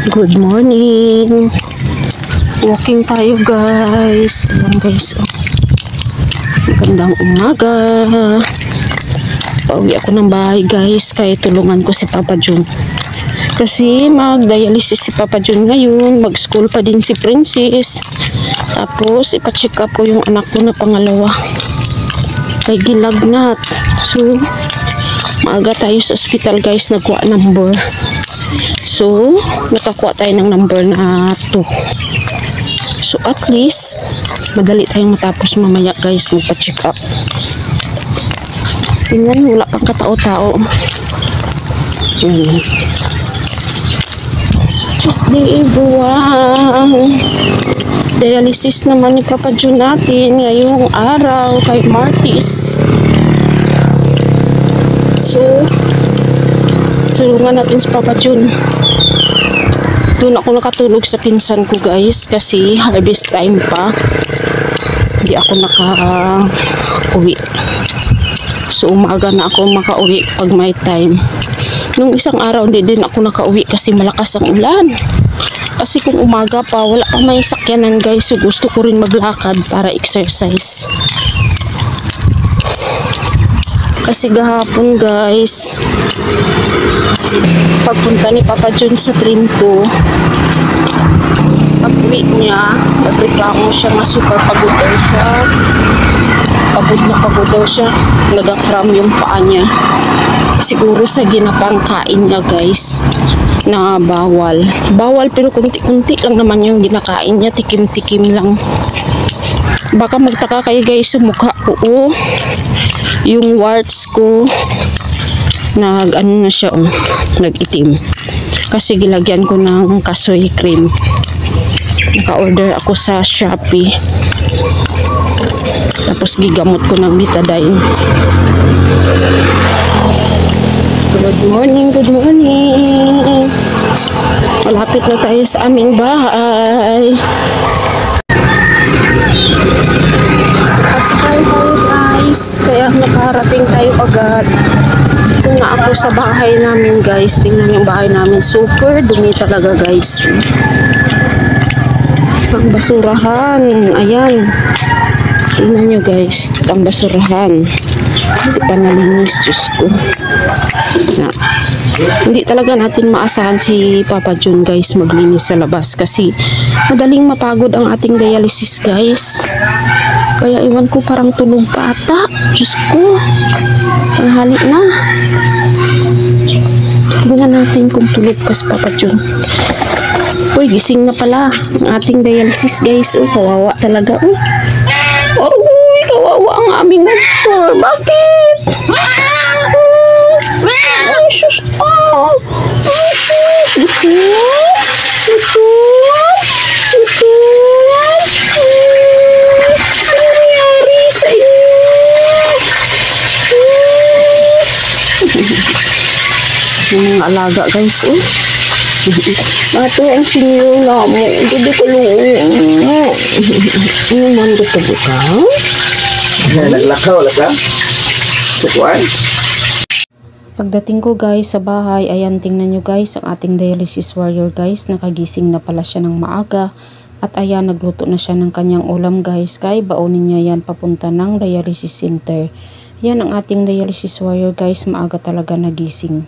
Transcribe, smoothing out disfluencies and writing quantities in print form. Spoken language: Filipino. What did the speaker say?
Good morning. Walking tayo guys. Ayan guys. Magandang umaga. Pauwi ako ng bahay guys. Kaya tulungan ko si Papa Jun. Kasi mag-dialysis si Papa Jun ngayon. Mag-school pa din si Princess. Tapos ipa-check up ko yung anak ko na pangalawa. Kay gilagnat. So maaga tayo sa hospital guys. Nagkuha number. So, nakakuha tayo ng number na 2. So, at least, madali tayong matapos mamaya guys, magpa-check up. Tingnan, wala pang katao-tao. Tuesday, everyone. Dialysis naman ni Papa Jun natin ngayong araw kay Martis. So, tulungan natin si Papa Jun. Doon ako nakatulog sa pinsan ko guys kasi harvest time pa. Hindi ako naka-uwi. So umaga na ako maka-uwi pag may time. Nung isang araw hindi din ako naka-uwi kasi malakas ang ulan. Kasi kung umaga pa wala pa may sakyanan guys. So gusto ko rin maglakad para exercise. Kasi gahapon guys, pagpunta ni Papa Jun sa train ko, pag-uwi niya, nagreklamo siya na super pagod daw siya. Pagod daw siya. Nagakram yung paa niya. Siguro sa ginapang kain niya guys, na bawal. Bawal pero kunti-kunti lang naman yung ginakain niya. Tikim-tikim lang. Baka magtaka kayo guys sa mukha ko. Oh. Yung warts ko nag-ano na siya, nag-itim. Kasi gilagyan ko ng kasoy cream. Naka-order ako sa Shopee. Tapos gigamot ko ng betadine. Good morning, good morning. Malapit na tayo sa aming bahay. Pasakay tayo guys, kaya nakarating tayo agad. Ito na ako sa bahay namin guys. Tingnan yung bahay namin, super dumi talaga guys. Ang basurahan, ayan. Tingnan nyo guys, ang basurahan. Hindi pa nalinis, Diyos ko. Na, hindi talaga natin maasahan si Papa Jun guys maglinis sa labas kasi madaling mapagod ang ating dialysis guys. Kaya iwan ko parang tulog pa ata. Diyos ko, tanghali na. Tingnan natin kung tulog pa si Papa Jun. Uy, gising na pala ang ating dialysis guys. Oh, kawawa talaga. Oh, uy, kawawa ang aming motor. Bakit? Ay, sus. Oh, ito. Ano nangyari sa inyo? Yung mga alaga guys, oh. Ito ang sinyo na mo. Hindi ko luong. Ano man gusto ka? Naglakaw ka? Sikuan? Pagdating ko guys sa bahay, ayan tingnan nyo guys ang ating dialysis warrior guys. Nakagising na pala siya ng maaga. At ayan nagluto na siya ng kanyang ulam guys. Kaya baunin niya yan papunta ng dialysis center. Yan ang ating dialysis warrior guys. Maaga talaga nagising.